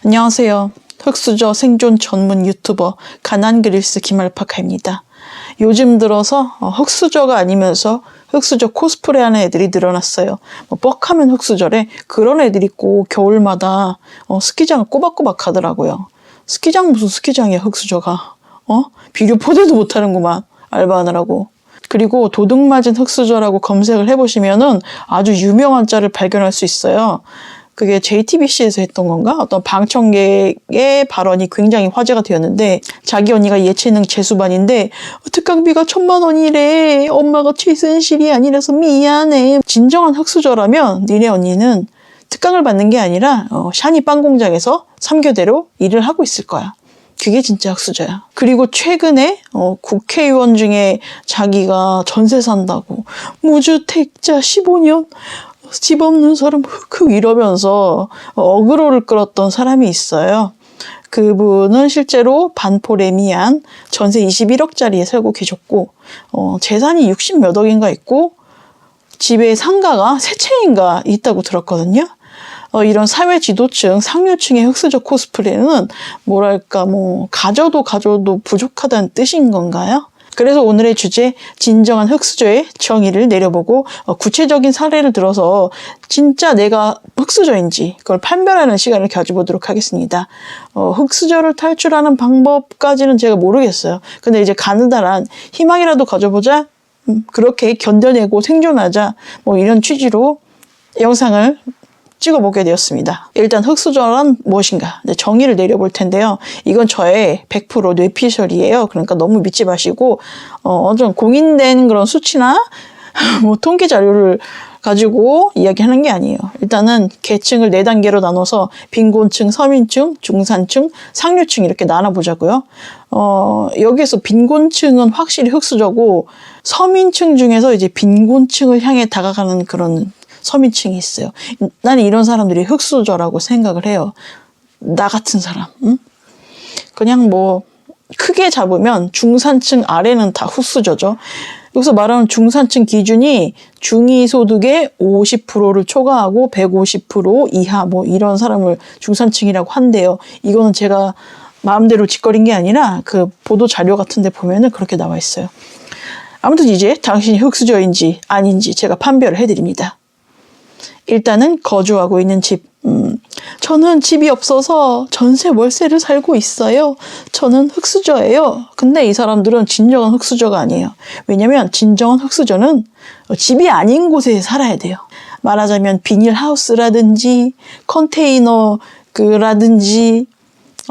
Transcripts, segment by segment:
안녕하세요. 흑수저 생존 전문 유튜버 가난그릴스 김알파카입니다. 요즘 들어서 흑수저가 아니면서 흑수저 코스프레하는 애들이 늘어났어요. 뻑하면 흑수저래. 그런 애들이 꼭 겨울마다 스키장을 꼬박꼬박 가더라고요. 스키장 무슨 스키장이야 흑수저가. 비료 포대도 못하는구만 알바하느라고. 그리고 도둑맞은 흑수저라고 검색을 해보시면은 아주 유명한 짤을 발견할 수 있어요. 그게 JTBC에서 했던 건가? 어떤 방청객의 발언이 굉장히 화제가 되었는데 자기 언니가 예체능 재수반인데 특강비가 1,000,000원이래. 엄마가 최순실이 아니라서 미안해. 진정한 흑수저라면 니네 언니는 특강을 받는 게 아니라 샤니 빵 공장에서 3교대로 일을 하고 있을 거야. 그게 진짜 흑수저야. 그리고 최근에 국회의원 중에 자기가 전세 산다고 무주택자 15년 집 없는 사람 흑흑 이러면서 어그로를 끌었던 사람이 있어요. 그분은 실제로 반포레미안 전세 21억짜리에 살고 계셨고 재산이 60몇 억인가 있고 집에 상가가 3채인가 있다고 들었거든요. 이런 사회 지도층, 상류층의 흑수저 코스프레는 뭐랄까 가져도 부족하다는 뜻인 건가요? 그래서 오늘의 주제 진정한 흑수저의 정의를 내려보고 구체적인 사례를 들어서 진짜 내가 흑수저인지 그걸 판별하는 시간을 가져보도록 하겠습니다. 흑수저를 탈출하는 방법까지는 제가 모르겠어요. 근데 이제 가느다란 희망이라도 가져보자, 그렇게 견뎌내고 생존하자, 이런 취지로 영상을 찍어보게 되었습니다. 일단 흑수저란 무엇인가 정의를 내려볼 텐데요. 이건 저의 100% 뇌피셜이에요. 그러니까 너무 믿지 마시고 좀 공인된 그런 수치나 통계 자료를 가지고 이야기하는 게 아니에요. 일단은 계층을 4단계로 나눠서 빈곤층, 서민층, 중산층, 상류층 이렇게 나눠보자고요. 여기에서 빈곤층은 확실히 흑수저고 서민층 중에서 이제 빈곤층을 향해 다가가는 그런 서민층이 있어요. 나는 이런 사람들이 흑수저라고 생각을 해요. 나 같은 사람. 그냥 크게 잡으면 중산층 아래는 다 흑수저죠. 여기서 말하는 중산층 기준이 중위소득의 50%를 초과하고 150% 이하 이런 사람을 중산층이라고 한대요. 이거는 제가 마음대로 짓거린 게 아니라 그 보도 자료 같은 데 보면은 그렇게 나와 있어요. 아무튼 이제 당신이 흑수저인지 아닌지 제가 판별을 해드립니다. 일단은 거주하고 있는 집. 저는 집이 없어서 전세 월세를 살고 있어요. 저는 흑수저예요. 근데 이 사람들은 진정한 흑수저가 아니에요. 왜냐면 진정한 흑수저는 집이 아닌 곳에 살아야 돼요. 말하자면 비닐하우스라든지 컨테이너라든지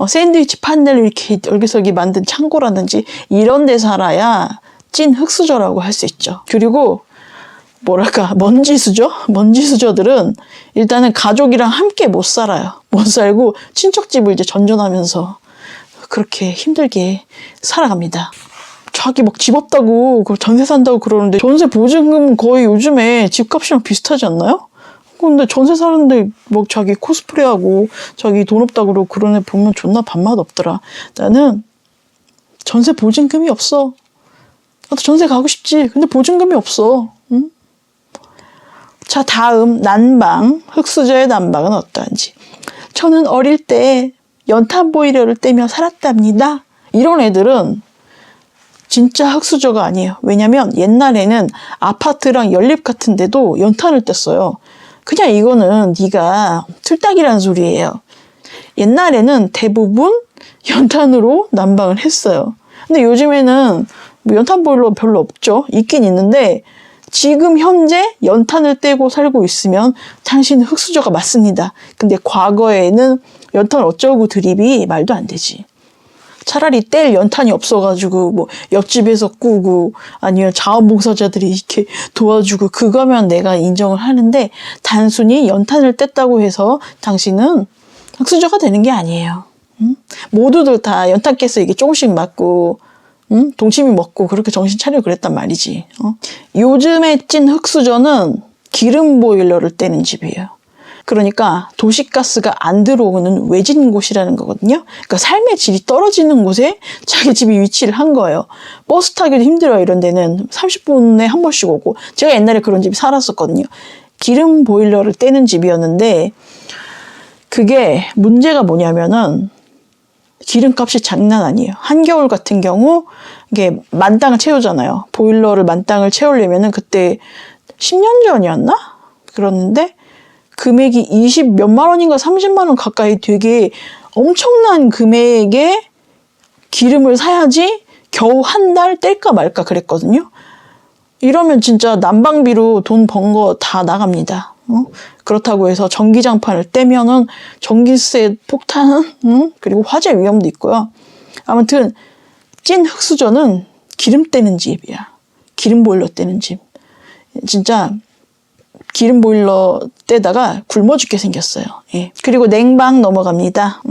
샌드위치 판넬 이렇게 여기저기 만든 창고라든지 이런 데 살아야 찐 흑수저라고 할 수 있죠. 그리고 먼지수저들은 일단은 가족이랑 함께 못 살아요. 못 살고 친척집을 이제 전전하면서 그렇게 힘들게 살아갑니다. 자기 집 없다고 전세 산다고 그러는데 전세 보증금 거의 요즘에 집값이랑 비슷하지 않나요? 근데 전세 사는데 자기 코스프레하고 자기 돈 없다고 그러고 그런 애 보면 존나 밥맛 없더라. 나는 전세 보증금이 없어. 나도 전세 가고 싶지. 근데 보증금이 없어. 응? 자, 다음 난방. 흑수저의 난방은 어떠한지. 저는 어릴 때 연탄 보일러를 떼며 살았답니다. 이런 애들은 진짜 흑수저가 아니에요. 왜냐면 옛날에는 아파트랑 연립 같은 데도 연탄을 뗐어요. 그냥 이거는 네가 틀딱이라는 소리예요. 옛날에는 대부분 연탄으로 난방을 했어요. 근데 요즘에는 연탄 보일러 별로 없죠. 있긴 있는데 지금 현재 연탄을 떼고 살고 있으면 당신은 흑수저가 맞습니다. 근데 과거에는 연탄 어쩌고 드립이 말도 안 되지. 차라리 뗄 연탄이 없어가지고 옆집에서 꾸고 아니면 자원봉사자들이 이렇게 도와주고 그거면 내가 인정을 하는데 단순히 연탄을 뗐다고 해서 당신은 흑수저가 되는 게 아니에요. 모두들 다 연탄가스 이게 조금씩 맞고 동치미 먹고 그렇게 정신 차리고 그랬단 말이지. 요즘에 찐 흑수저는 기름 보일러를 떼는 집이에요. 그러니까 도시가스가 안 들어오는 외진 곳이라는 거거든요. 그러니까 삶의 질이 떨어지는 곳에 자기 집이 위치를 한 거예요. 버스 타기도 힘들어요. 이런 데는 30분에 한 번씩 오고. 제가 옛날에 그런 집에 살았었거든요. 기름 보일러를 떼는 집이었는데 그게 문제가 뭐냐면은 기름값이 장난 아니에요. 한겨울 같은 경우 이게 만땅을 채우잖아요. 보일러를 만땅을 채우려면은 그때 10년 전이었나? 그랬는데 금액이 20 몇만 원인가 30만 원 가까이 되게 엄청난 금액의 기름을 사야지 겨우 한 달 뗄까 말까 그랬거든요. 이러면 진짜 난방비로 돈 번 거 다 나갑니다. 그렇다고 해서 전기장판을 떼면은 전기세 폭탄, 그리고 화재 위험도 있고요. 아무튼 찐 흙수저는 기름 떼는 집이야. 기름 보일러 떼는 집. 진짜 기름 보일러 떼다가 굶어 죽게 생겼어요. 예. 그리고 냉방 넘어갑니다.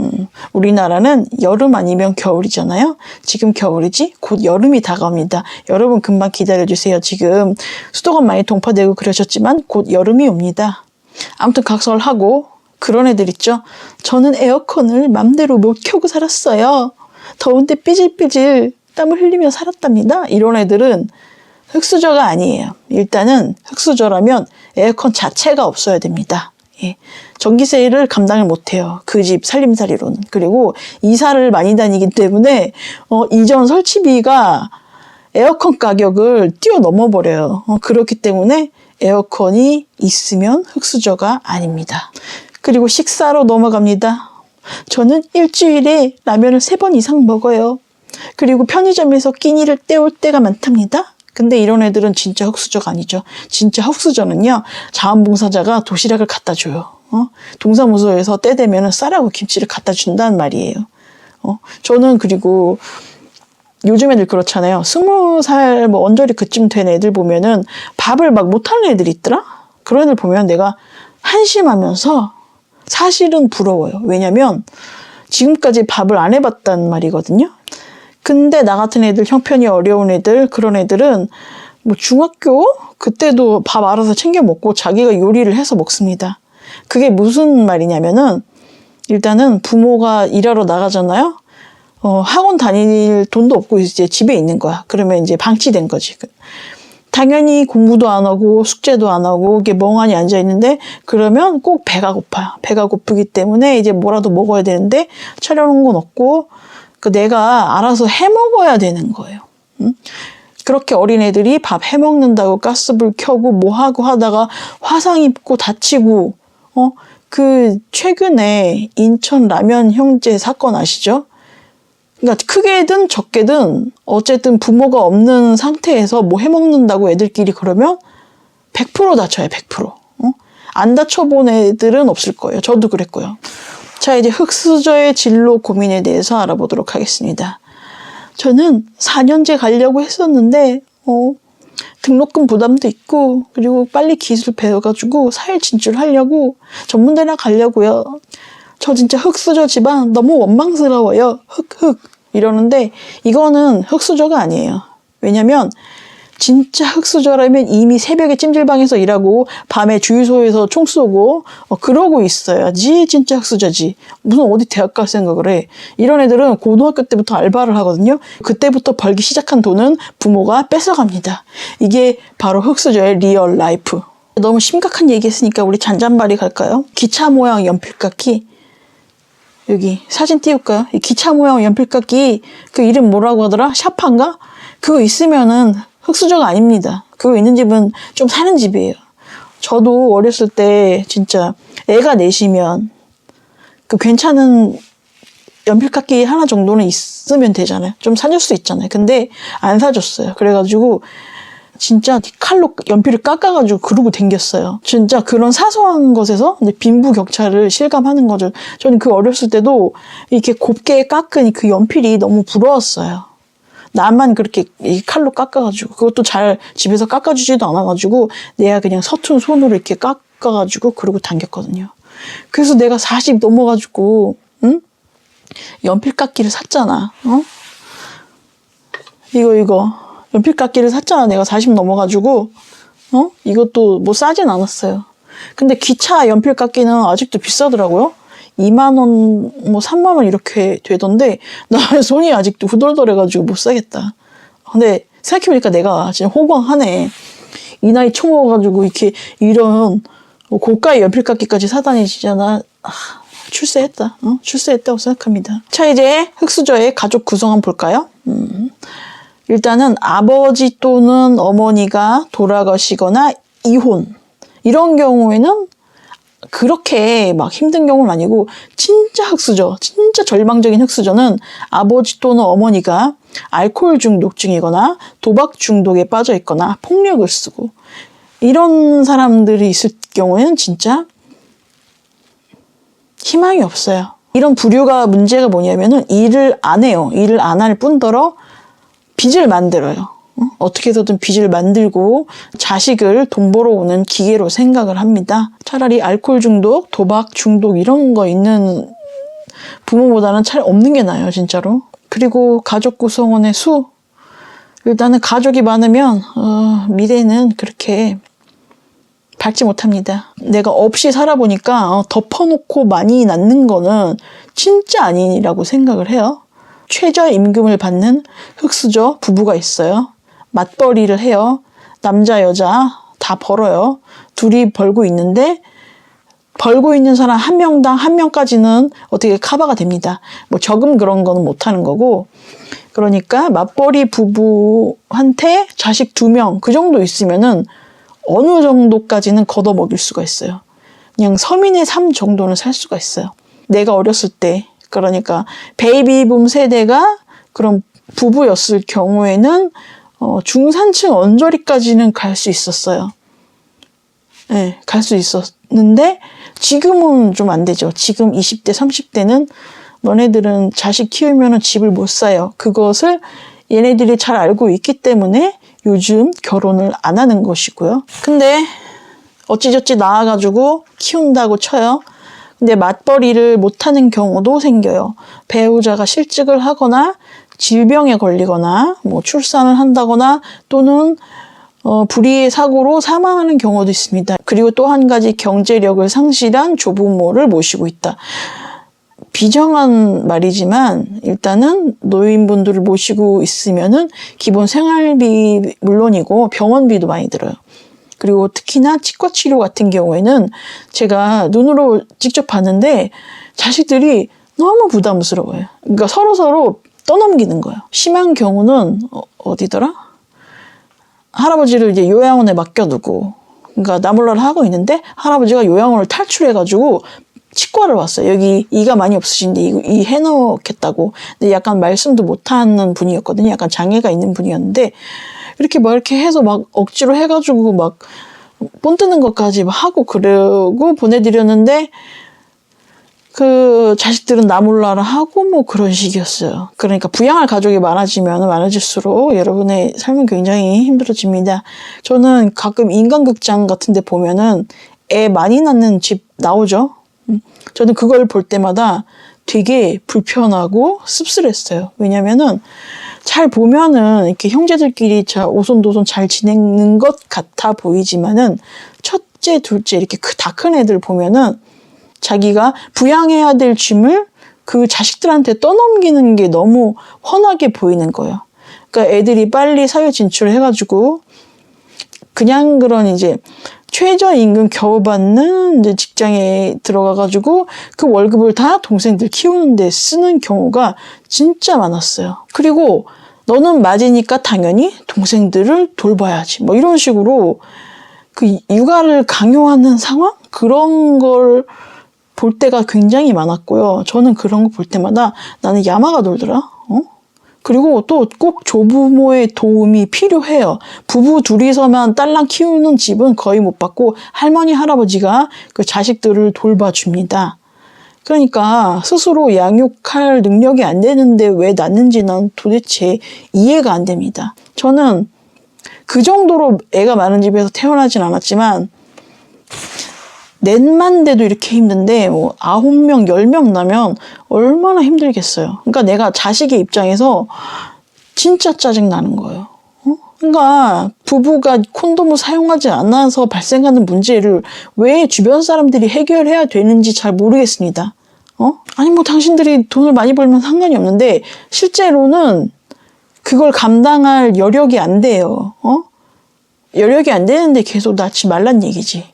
우리나라는 여름 아니면 겨울이잖아요. 지금 겨울이지 곧 여름이 다가옵니다. 여러분 금방 기다려주세요. 지금 수도권 많이 동파되고 그러셨지만 곧 여름이 옵니다. 아무튼 각설하고 그런 애들 있죠. 저는 에어컨을 맘대로 못 켜고 살았어요. 더운데 삐질삐질 땀을 흘리며 살았답니다. 이런 애들은 흙수저가 아니에요. 일단은 흙수저라면 에어컨 자체가 없어야 됩니다. 예. 전기세를 감당을 못해요. 그 집 살림살이로는. 그리고 이사를 많이 다니기 때문에 이전 설치비가 에어컨 가격을 뛰어넘어 버려요. 그렇기 때문에 에어컨이 있으면 흙수저가 아닙니다. 그리고 식사로 넘어갑니다. 저는 일주일에 라면을 3번 이상 먹어요. 그리고 편의점에서 끼니를 때울 때가 많답니다. 근데 이런 애들은 진짜 흙수저가 아니죠. 진짜 흙수저는요, 자원봉사자가 도시락을 갖다 줘요. 동사무소에서 때 되면 쌀하고 김치를 갖다 준다는 말이에요. 저는 그리고 요즘 애들 그렇잖아요. 20살 뭐 언저리 그쯤 된 애들 보면은 밥을 막 못하는 애들이 있더라? 그런 애들 보면 내가 한심하면서 사실은 부러워요. 왜냐면 지금까지 밥을 안 해봤단 말이거든요. 근데 나 같은 애들, 형편이 어려운 애들, 그런 애들은 뭐 중학교? 그때도 밥 알아서 챙겨 먹고 자기가 요리를 해서 먹습니다. 그게 무슨 말이냐면은 일단은 부모가 일하러 나가잖아요. 학원 다닐 돈도 없고 이제 집에 있는 거야. 그러면 이제 방치된 거지. 당연히 공부도 안 하고 숙제도 안 하고 이게 멍하니 앉아 있는데 그러면 꼭 배가 고파요. 배가 고프기 때문에 이제 뭐라도 먹어야 되는데 차려놓은 건 없고 내가 알아서 해 먹어야 되는 거예요. 그렇게 어린애들이 밥 해 먹는다고 가스불 켜고 뭐 하고 하다가 화상 입고 다치고 그 최근에 인천 라면 형제 사건 아시죠? 그러니까 크게든 적게든 어쨌든 부모가 없는 상태에서 뭐 해먹는다고 애들끼리 그러면 100% 다쳐요. 100%. 안 다쳐본 애들은 없을 거예요. 저도 그랬고요. 자, 이제 흙수저의 진로 고민에 대해서 알아보도록 하겠습니다. 저는 4년제 가려고 했었는데 등록금 부담도 있고 그리고 빨리 기술 배워가지고 사회 진출하려고 전문대나 가려고요. 저 진짜 흙수저 집안 너무 원망스러워요. 흙 이러는데 이거는 흙수저가 아니에요. 왜냐면 진짜 흙수저라면 이미 새벽에 찜질방에서 일하고 밤에 주유소에서 총 쏘고 그러고 있어야지 진짜 흙수저지. 무슨 어디 대학 갈 생각을 해. 이런 애들은 고등학교 때부터 알바를 하거든요. 그때부터 벌기 시작한 돈은 부모가 뺏어갑니다. 이게 바로 흙수저의 리얼 라이프. 너무 심각한 얘기 했으니까 우리 잔잔바리 갈까요? 기차 모양 연필깎이. 여기 사진 띄울까요? 이 기차 모양 연필깎이 그 이름 뭐라고 하더라? 샤파인가? 그거 있으면은 흙수저가 아닙니다. 그거 있는 집은 좀 사는 집이에요. 저도 어렸을 때 진짜 애가 넷이면 그 괜찮은 연필깎이 하나 정도는 있으면 되잖아요. 좀 사줄 수 있잖아요. 근데 안 사줬어요. 그래가지고 진짜 칼로 연필을 깎아가지고 그러고 댕겼어요. 진짜 그런 사소한 것에서 빈부격차를 실감하는 거죠. 저는 그 어렸을 때도 이렇게 곱게 깎은 그 연필이 너무 부러웠어요. 나만 그렇게 이 칼로 깎아가지고 그것도 잘 집에서 깎아주지도 않아가지고 내가 그냥 서툰 손으로 이렇게 깎아가지고 그러고 당겼거든요. 그래서 내가 40 넘어가지고 연필깎이를 샀잖아. 이거 연필깎이를 샀잖아. 내가 40 넘어가지고 이것도 뭐 싸진 않았어요. 근데 기차 연필깎이는 아직도 비싸더라고요. 2만 원, 뭐 3만 원 이렇게 되던데 나 손이 아직도 후덜덜해가지고 못 사겠다. 근데 생각해보니까 내가 진짜 호광하네. 이 나이 처먹어가지고 이렇게 이런 고가의 연필깎이까지 사다니잖아. 출세했다. 출세했다고 생각합니다. 자, 이제 흑수저의 가족 구성원 볼까요? 일단은 아버지 또는 어머니가 돌아가시거나 이혼. 이런 경우에는 그렇게 막 힘든 경우는 아니고, 진짜 흑수저, 진짜 절망적인 흑수저는 아버지 또는 어머니가 알코올 중독증이거나 도박 중독에 빠져 있거나 폭력을 쓰고, 이런 사람들이 있을 경우에는 진짜 희망이 없어요. 이런 부류가 문제가 뭐냐면은 일을 안 해요. 일을 안 할 뿐더러 빚을 만들어요. 어떻게 해서든 빚을 만들고 자식을 돈 벌어오는 기계로 생각을 합니다. 차라리 알코올 중독, 도박 중독 이런 거 있는 부모보다는 차라리 없는 게 나아요, 진짜로. 그리고 가족 구성원의 수. 일단은 가족이 많으면 미래는 그렇게 밝지 못합니다. 내가 없이 살아보니까 덮어놓고 많이 낳는 거는 진짜 아니라고 생각을 해요. 최저임금을 받는 흑수저 부부가 있어요. 맞벌이를 해요. 남자 여자 다 벌어요. 둘이 벌고 있는데 벌고 있는 사람 한 명당 한 명까지는 어떻게 커버가 됩니다. 뭐 저금 그런 거는 못하는 거고, 그러니까 맞벌이 부부한테 자식 2명 그 정도 있으면은 어느 정도까지는 걷어먹일 수가 있어요. 그냥 서민의 삶 정도는 살 수가 있어요. 내가 어렸을 때, 그러니까 베이비붐 세대가 그런 부부였을 경우에는 중산층 언저리까지는 갈 수 있었어요. 네, 갈 수 있었는데 지금은 좀 안 되죠. 지금 20대, 30대는 너네들은 자식 키우면 집을 못 사요. 그것을 얘네들이 잘 알고 있기 때문에 요즘 결혼을 안 하는 것이고요. 근데 어찌저찌 나와가지고 키운다고 쳐요. 근데 맞벌이를 못하는 경우도 생겨요. 배우자가 실직을 하거나 질병에 걸리거나 뭐 출산을 한다거나 또는 불의의 사고로 사망하는 경우도 있습니다. 그리고 또 한 가지 경제력을 상실한 조부모를 모시고 있다. 비정한 말이지만 일단은 노인분들을 모시고 있으면은 기본 생활비 물론이고 병원비도 많이 들어요. 그리고 특히나 치과 치료 같은 경우에는 제가 눈으로 직접 봤는데 자식들이 너무 부담스러워요. 그러니까 서로 떠넘기는 거예요. 심한 경우는 어디더라? 할아버지를 이제 요양원에 맡겨두고, 그러니까 나몰라를 하고 있는데 할아버지가 요양원을 탈출해가지고 치과를 왔어요. 여기 이가 많이 없으신데 이 해놓겠다고. 근데 약간 말씀도 못하는 분이었거든요. 약간 장애가 있는 분이었는데 이렇게 해서 막 억지로 해가지고 막 본 뜨는 것까지 막 하고 그러고 보내드렸는데 그 자식들은 나몰라라 하고 뭐 그런 식이었어요. 그러니까 부양할 가족이 많아지면 많아질수록 여러분의 삶은 굉장히 힘들어집니다. 저는 가끔 인간극장 같은 데 보면은 애 많이 낳는 집 나오죠. 저는 그걸 볼 때마다 되게 불편하고 씁쓸했어요. 왜냐면은 잘 보면은 이렇게 형제들끼리 오손도손 잘 지내는 것 같아 보이지만은 첫째, 둘째 이렇게 다 큰 애들 보면은 자기가 부양해야 될 짐을 그 자식들한테 떠넘기는 게 너무 훤하게 보이는 거예요. 그러니까 애들이 빨리 사회 진출을 해가지고 그냥 그런 이제 최저임금 겨우 받는 이제 직장에 들어가가지고 그 월급을 다 동생들 키우는데 쓰는 경우가 진짜 많았어요. 그리고 너는 맞으니까 당연히 동생들을 돌봐야지. 뭐 이런 식으로 그 육아를 강요하는 상황? 그런 걸 볼 때가 굉장히 많았고요. 저는 그런 거 볼 때마다 나는 야마가 돌더라. 그리고 또 꼭 조부모의 도움이 필요해요. 부부 둘이서만 딸랑 키우는 집은 거의 못 봤고 할머니, 할아버지가 그 자식들을 돌봐줍니다. 그러니까 스스로 양육할 능력이 안 되는데 왜 낳는지 난 도대체 이해가 안 됩니다. 저는 그 정도로 애가 많은 집에서 태어나진 않았지만 넷만 돼도 이렇게 힘든데 뭐 9명, 10명 나면 얼마나 힘들겠어요. 그러니까 내가 자식의 입장에서 진짜 짜증나는 거예요. 그러니까 부부가 콘돔을 사용하지 않아서 발생하는 문제를 왜 주변 사람들이 해결해야 되는지 잘 모르겠습니다. 아니 뭐 당신들이 돈을 많이 벌면 상관이 없는데 실제로는 그걸 감당할 여력이 안 돼요. 여력이 안 되는데 계속 낳지 말란 얘기지.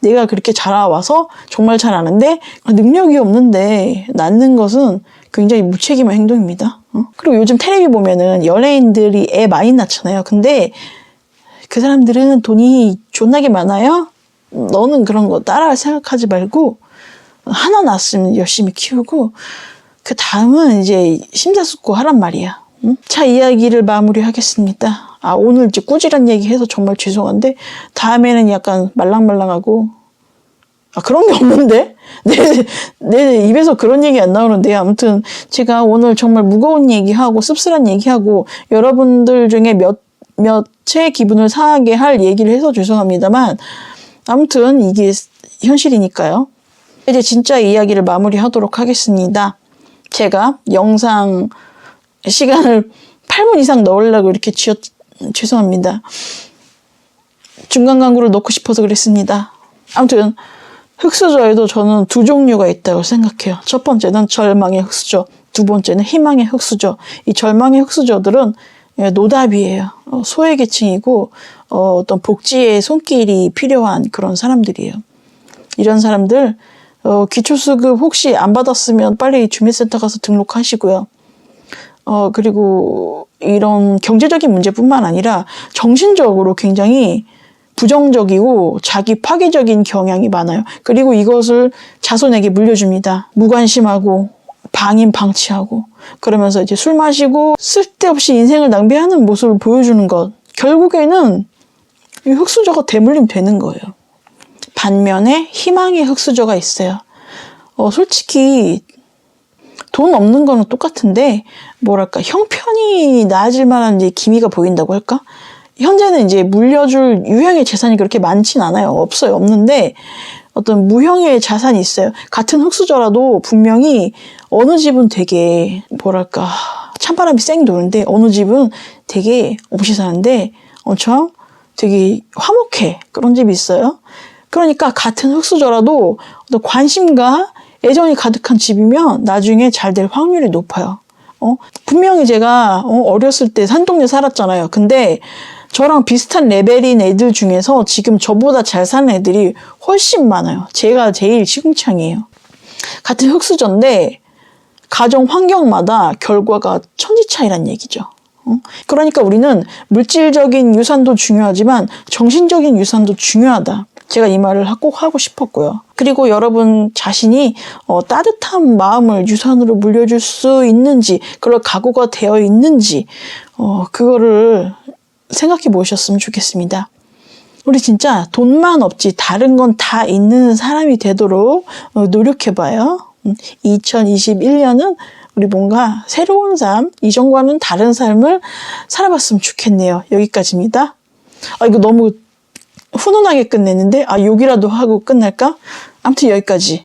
내가 그렇게 자라와서 정말 잘 아는데 능력이 없는데 낳는 것은 굉장히 무책임한 행동입니다. 그리고 요즘 텔레비 보면은 연예인들이 애 많이 낳잖아요. 근데 그 사람들은 돈이 존나게 많아요. 너는 그런 거 따라 생각하지 말고 하나 낳았으면 열심히 키우고 그 다음은 이제 심사숙고하란 말이야. 자, 이야기를 마무리하겠습니다. 오늘 이제 꾸지란 얘기해서 정말 죄송한데 다음에는 약간 말랑말랑하고 그런 게 없는데? 내 입에서 그런 얘기 안 나오는데 아무튼 제가 오늘 정말 무거운 얘기하고 씁쓸한 얘기하고 여러분들 중에 몇의 기분을 상하게 할 얘기를 해서 죄송합니다만 아무튼 이게 현실이니까요. 이제 진짜 이야기를 마무리하도록 하겠습니다. 제가 영상 시간을 8분 이상 넣으려고 이렇게 죄송합니다. 중간 광고를 넣고 싶어서 그랬습니다. 아무튼 흑수저에도 저는 두 종류가 있다고 생각해요. 첫 번째는 절망의 흑수저, 두 번째는 희망의 흑수저. 이 절망의 흑수저들은 노답이에요. 소외계층이고 어떤 복지의 손길이 필요한 그런 사람들이에요. 이런 사람들 기초수급 혹시 안 받았으면 빨리 주민센터 가서 등록하시고요. 그리고 이런 경제적인 문제뿐만 아니라 정신적으로 굉장히 부정적이고 자기 파괴적인 경향이 많아요. 그리고 이것을 자손에게 물려줍니다. 무관심하고 방임방치하고 그러면서 이제 술 마시고 쓸데없이 인생을 낭비하는 모습을 보여주는 것. 결국에는 이 흑수저가 대물림 되는 거예요. 반면에 희망의 흑수저가 있어요. 솔직히 돈 없는 거는 똑같은데 뭐랄까 형편이 나아질 만한 이제 기미가 보인다고 할까? 현재는 이제 물려줄 유형의 재산이 그렇게 많진 않아요. 없어요. 없는데 어떤 무형의 자산이 있어요. 같은 흑수저라도 분명히 어느 집은 되게 뭐랄까 찬바람이 쌩 도는데 어느 집은 되게 없이 사는데 엄청 되게 화목해. 그런 집이 있어요. 그러니까 같은 흑수저라도 어떤 관심과 애정이 가득한 집이면 나중에 잘 될 확률이 높아요. 분명히 제가 어렸을 때 산동네 살았잖아요. 근데 저랑 비슷한 레벨인 애들 중에서 지금 저보다 잘 사는 애들이 훨씬 많아요. 제가 제일 시궁창이에요. 같은 흑수저인데 가정 환경마다 결과가 천지 차이란 얘기죠. 그러니까 우리는 물질적인 유산도 중요하지만 정신적인 유산도 중요하다. 제가 이 말을 꼭 하고 싶었고요. 그리고 여러분 자신이 따뜻한 마음을 유산으로 물려줄 수 있는지, 그럴 각오가 되어 있는지, 그거를 생각해 보셨으면 좋겠습니다. 우리 진짜 돈만 없지 다른 건 다 있는 사람이 되도록 노력해봐요. 2021년은 우리 뭔가 새로운 삶, 이전과는 다른 삶을 살아봤으면 좋겠네요. 여기까지입니다. 이거 너무 훈훈하게 끝냈는데 욕이라도 하고 끝날까? 아무튼 여기까지.